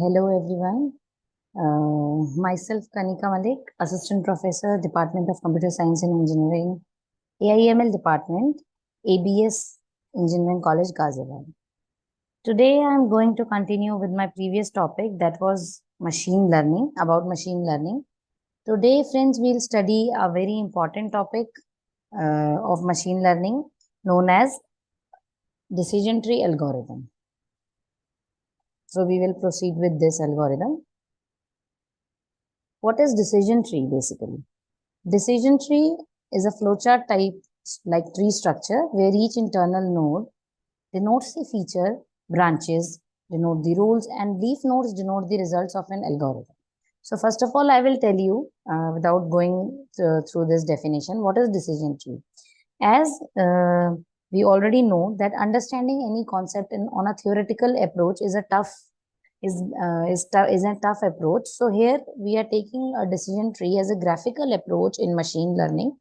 Hello everyone. Myself Kanika Malik, Assistant Professor, Department of Computer Science and Engineering, AIML Department, ABES Engineering College, Ghaziabad. Today I am going to continue with my previous topic, that was machine learning, about machine learning. Today, friends, we'll study a very important topic of machine learning known as decision tree algorithm. So we will proceed with this algorithm. What is decision tree basically? Decision tree is a flowchart type like tree structure where each internal node denotes the feature, branches denote the rules, and leaf nodes denote the results of an algorithm. So first of all, I will tell you without going through this definition, what is decision tree? As we already know that understanding any concept on a theoretical approach is a tough approach. So here we are taking a decision tree as a graphical approach in machine learning,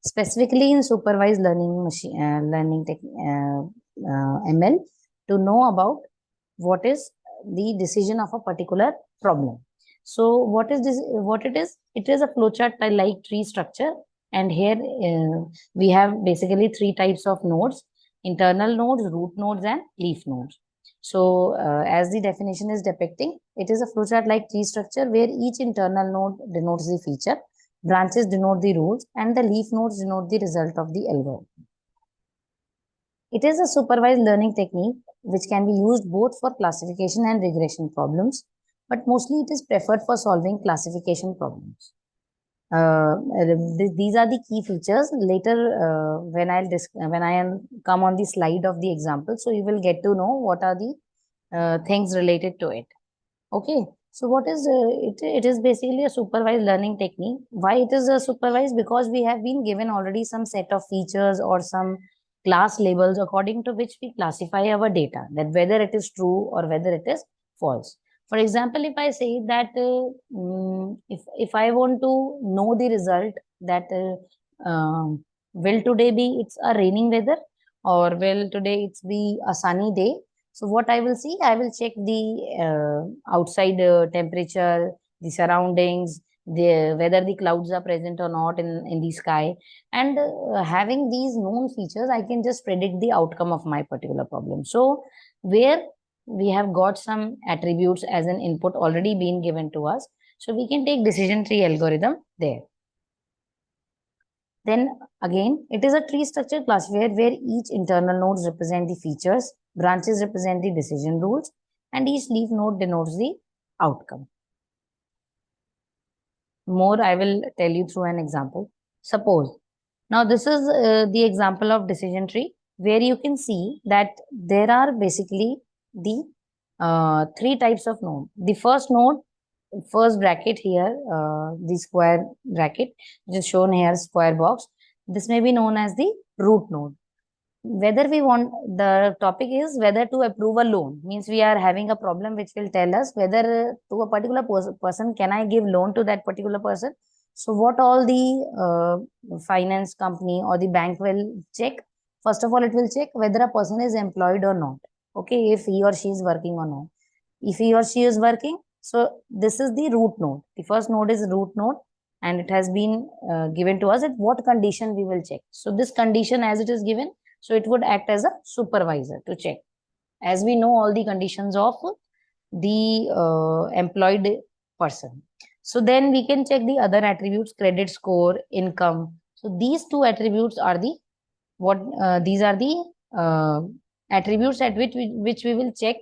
specifically in supervised learning ML, to know about what is the decision of a particular problem. So what is this? What it is? It is a flowchart like tree structure, and here we have basically three types of nodes: internal nodes, root nodes, and leaf nodes. So as the definition is depicting, it is a flowchart like tree structure where each internal node denotes the feature, branches denote the rules, and the leaf nodes denote the result of the algorithm. It is a supervised learning technique which can be used both for classification and regression problems, but mostly it is preferred for solving classification problems. These are the key features. Later, when I come on the slide of the example, so you will get to know what are the things related to it. Okay. So what is it? It is basically a supervised learning technique. Why it is a supervised? Because we have been given already some set of features or some class labels according to which we classify our data, that whether it is true or whether it is false. For example, if I say that if I want to know the result that will today be it's a raining weather or will today it's be a sunny day. So what I will see, I will check the outside temperature, the surroundings, whether the clouds are present or not in the sky, and having these known features, I can just predict the outcome of my particular problem. So where we have got some attributes as an input already been given to us, so we can take decision tree algorithm there. Then again, it is a tree structure classifier where each internal nodes represent the features, branches represent the decision rules, and each leaf node denotes the outcome. More I will tell you through an example. Suppose, now this is the example of decision tree where you can see that there are basically the three types of node. The first node, first bracket here, the square bracket, which is shown here, square box. This may be known as the root node. Whether we want, the topic is whether to approve a loan, means we are having a problem which will tell us whether to a particular person, can I give loan to that particular person? So what all the finance company or the bank will check? First of all, it will check whether a person is employed or not. Okay, if he or she is working or not. If he or she is working, so this is the root node. The first node is root node, and it has been given to us at what condition we will check. So this condition as it is given, so it would act as a supervisor to check. As we know all the conditions of the employed person. So then we can check the other attributes, credit score, income. So these two attributes are the these are the attributes at which we will check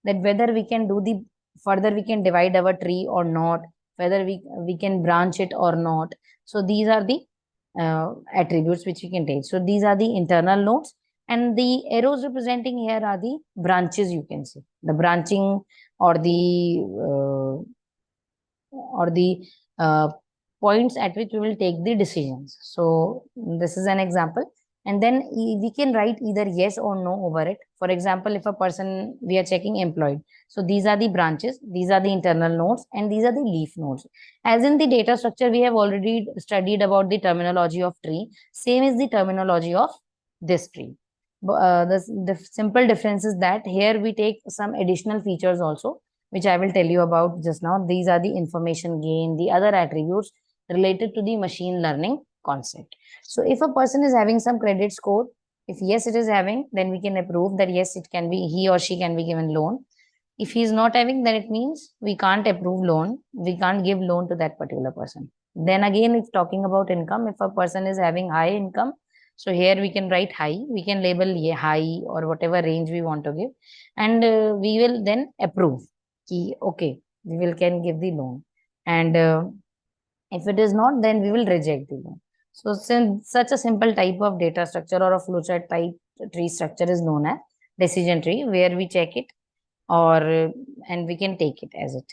that whether we can do the further we can divide our tree or not, whether we can branch it or not. So these are the attributes which we can take. So these are the internal nodes, and the arrows representing here are the branches. You can see the branching or the points at which we will take the decisions. So this is an example, and then we can write either yes or no over it. For example, if a person we are checking employed, so these are the branches, these are the internal nodes, and these are the leaf nodes. As in the data structure, we have already studied about the terminology of tree. Same is the terminology of this tree. The simple difference is that here we take some additional features also. which I will tell you about just now. These are the information gain, the other attributes related to the machine learning concept. So if a person is having some credit score, if yes, it is having, then we can approve that yes, it can be, he or she can be given loan. If he is not having, then it means we can't approve loan. We can't give loan to that particular person. Then again, if talking about income, if a person is having high income, so here we can write high, we can label high or whatever range we want to give, and we will then approve. Okay, we will can give the loan, and if it is not, then we will reject the loan. So since such a simple type of data structure or a flowchart type tree structure is known as decision tree, where we check it or and we can take it as it.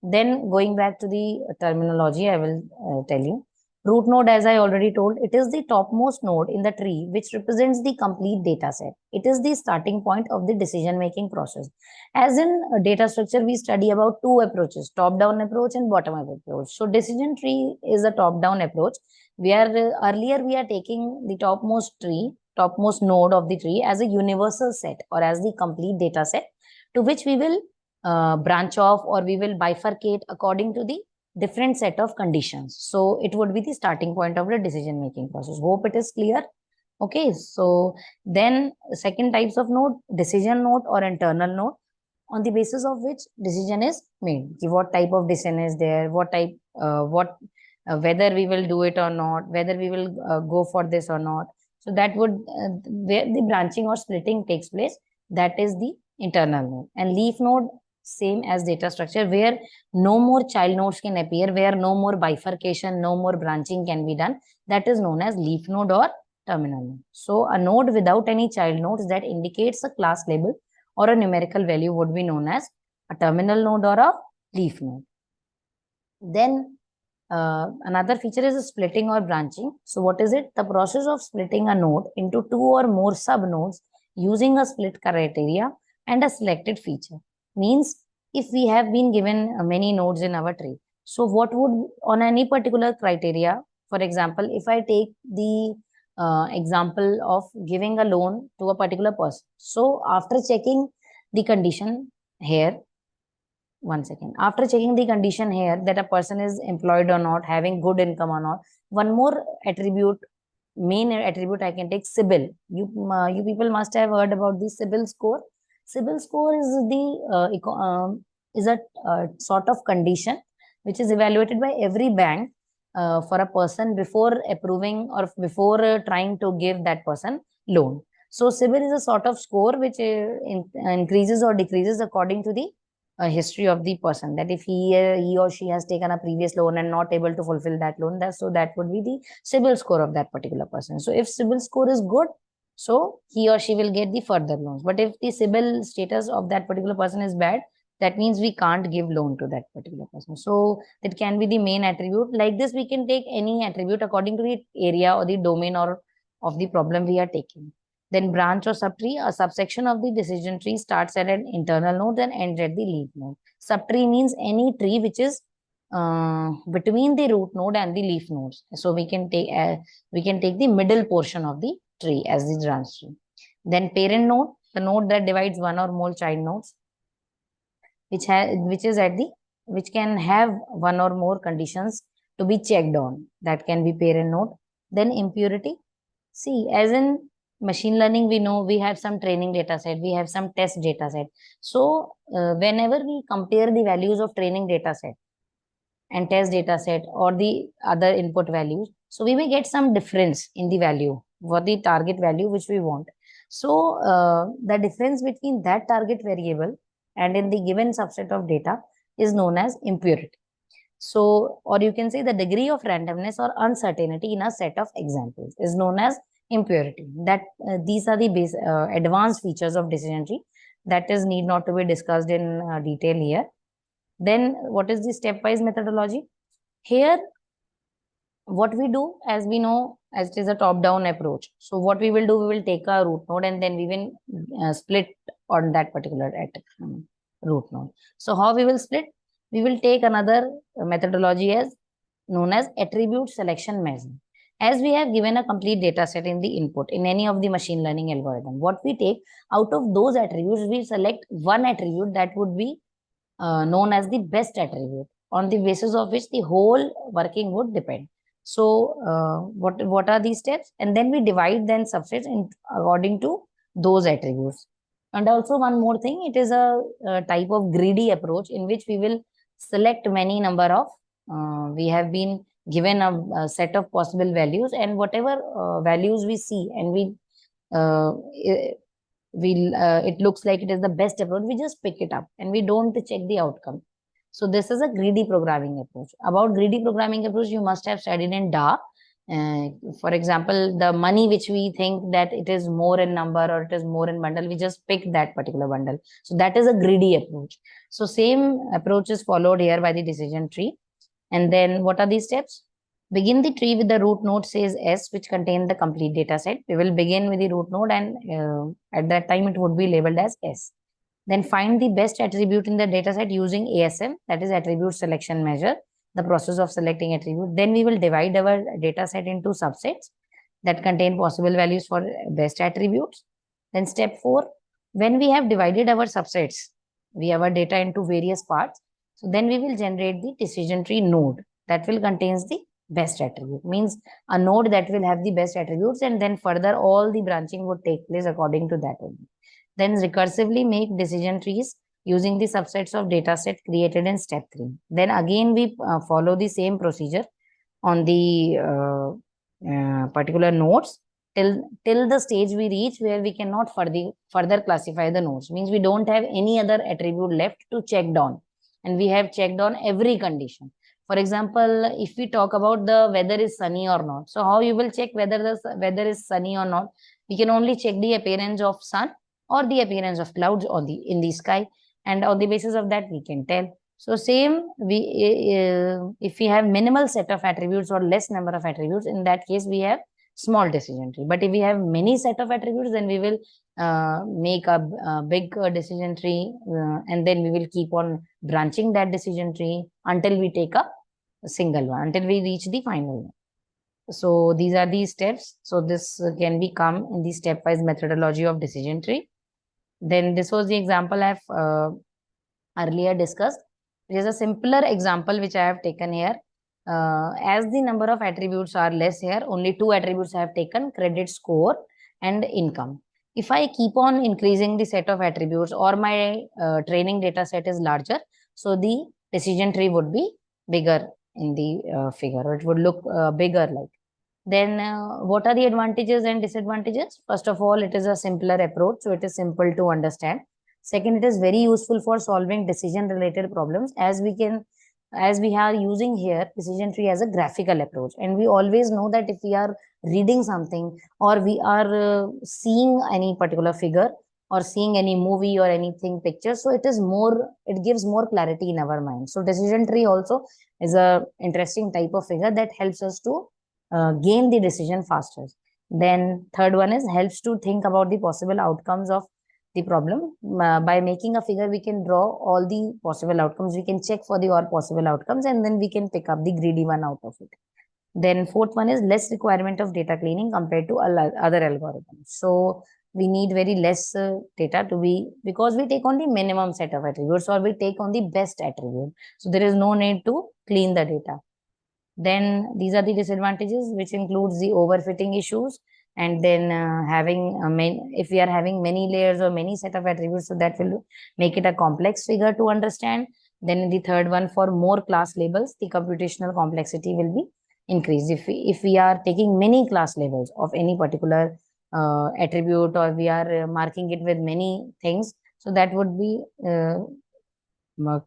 Then going back to the terminology, I will tell you. Root node, as I already told, it is the topmost node in the tree which represents the complete data set. It is the starting point of the decision-making process. As in data structure, we study about two approaches, top-down approach and bottom-up approach. So decision tree is a top-down approach, where earlier we are taking the topmost node of the tree as a universal set or as the complete data set, to which we will branch off or we will bifurcate according to the different set of conditions. So it would be the starting point of the decision making process. Hope it is clear. Okay, so then second types of node, decision node or internal node, on the basis of which decision is made. What type of decision is there, what type, whether we will do it or not, whether we will go for this or not. So that would, where the branching or splitting takes place, that is the internal node. And leaf node, same as data structure, where no more child nodes can appear, where no more bifurcation, no more branching can be done. That is known as leaf node or terminal node. So a node without any child nodes that indicates a class label or a numerical value would be known as a terminal node or a leaf node. Then another feature is splitting or branching. So what is it? The process of splitting a node into two or more subnodes using a split criteria and a selected feature. Means if we have been given many nodes in our tree, so what would, on any particular criteria, for example, if I take the example of giving a loan to a particular person. So after checking the condition here, one second, after checking the condition here that a person is employed or not, having good income or not, one more attribute, main attribute I can take, CIBIL. You people must have heard about the CIBIL score. CIBIL score is a sort of condition which is evaluated by every bank for a person before approving or before trying to give that person loan. So CIBIL is a sort of score which increases or decreases according to the history of the person, that if he or she has taken a previous loan and not able to fulfill that loan, so that would be the CIBIL score of that particular person. So if CIBIL score is good, so he or she will get the further loans. But if the CIBIL status of that particular person is bad, that means we can't give loan to that particular person. So that can be the main attribute. Like this, we can take any attribute according to the area or the domain or of the problem we are taking. Then branch or subtree, a subsection of the decision tree starts at an internal node and ends at the leaf node. Subtree means any tree which is between the root node and the leaf nodes. So we can take the middle portion of the tree as the branch tree. Then parent node, the node that divides one or more child nodes, which can have one or more conditions to be checked on. That can be parent node. Then impurity. See, as in machine learning, we know we have some training data set, we have some test data set. So whenever we compare the values of training data set and test data set or the other input values, so we may get some difference in the value for the target value which we want. So the difference between that target variable and in the given subset of data is known as impurity. So, or you can say the degree of randomness or uncertainty in a set of examples is known as impurity. That these are the advanced features of decision tree that is need not to be discussed in detail here. Then what is the stepwise methodology? Here, what we do, as we know, as it is a top-down approach. So what we will do, we will take a root node and then we will split on that particular root node. So how we will split? We will take another methodology as known as attribute selection measure. As we have given a complete data set in the input in any of the machine learning algorithm, what we take out of those attributes, we select one attribute that would be known as the best attribute, on the basis of which the whole working would depend. So, what are these steps? And then we divide then subsets in according to those attributes. And also one more thing, it is a type of greedy approach in which we will select many number of, we have been given a set of possible values, and whatever values we see and uh, it looks like it is the best approach, we just pick it up and we don't check the outcome. So this is a greedy programming approach. About greedy programming approach, you must have studied in DA. For example, the money which we think that it is more in number or it is more in bundle, we just pick that particular bundle. So that is a greedy approach. So same approach is followed here by the decision tree. And then what are these steps? Begin the tree with the root node says S, which contains the complete data set. We will begin with the root node, and at that time it would be labeled as S. Then find the best attribute in the data set using ASM, that is attribute selection measure, the process of selecting attribute. Then we will divide our data set into subsets that contain possible values for best attributes. Then step 4, when we have divided our subsets, we have our data into various parts. So then we will generate the decision tree node that will contains the best attribute, means a node that will have the best attributes, and then further all the branching would take place according to that only. Then recursively make decision trees using the subsets of data set created in step 3. Then again we follow the same procedure on the particular nodes till the stage we reach where we cannot further classify the nodes, means we don't have any other attribute left to check down, and we have checked on every condition. For example, if we talk about the weather is sunny or not, so how you will check whether the weather is sunny or not? We can only check the appearance of sun or the appearance of clouds on the in the sky, and on the basis of that we can tell. So same, if we have minimal set of attributes or less number of attributes, in that case we have small decision tree. But if we have many set of attributes, then we will make a big decision tree, and then we will keep on branching that decision tree until we take a single one, until we reach the final one. So these are the steps. So this can be come in the stepwise methodology of decision tree. Then this was the example I've earlier discussed. It is a simpler example which I have taken here. As the number of attributes are less here, only 2 attributes I have taken: credit score and income. If I keep on increasing the set of attributes, or my training data set is larger, so the decision tree would be bigger in the figure, or it would look bigger like. Then what are the advantages and disadvantages? First of all, it is a simpler approach, so it is simple to understand. Second, it is very useful for solving decision related problems, as we are using here decision tree as a graphical approach, and we always know that if we are reading something, or we are seeing any particular figure, or seeing any movie or anything picture, so it gives more clarity in our mind. So decision tree also is a interesting type of figure that helps us to gain the decision faster. Then third one is helps to think about the possible outcomes of the problem. By making a figure, we can draw all the possible outcomes, we can check for the all possible outcomes, and then we can pick up the greedy one out of it. Then fourth one is less requirement of data cleaning compared to other algorithms. So we need very less data to be, because we take on the minimum set of attributes, or we take on the best attribute, so there is no need to clean the data. Then these are the disadvantages, which includes the overfitting issues, and then if we are having many layers or many set of attributes, so that will make it a complex figure to understand. Then the third one, for more class labels, the computational complexity will be increased. If we are taking many class labels of any particular attribute, or we are marking it with many things, so that would be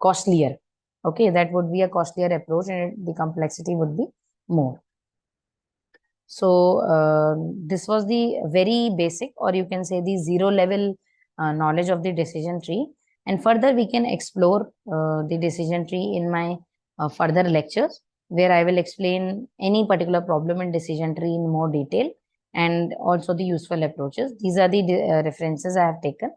costlier. Okay, that would be a costlier approach, and the complexity would be more. So this was the very basic, or you can say the zero level knowledge of the decision tree. And further we can explore the decision tree in my further lectures, where I will explain any particular problem in decision tree in more detail, and also the useful approaches. These are the references I have taken.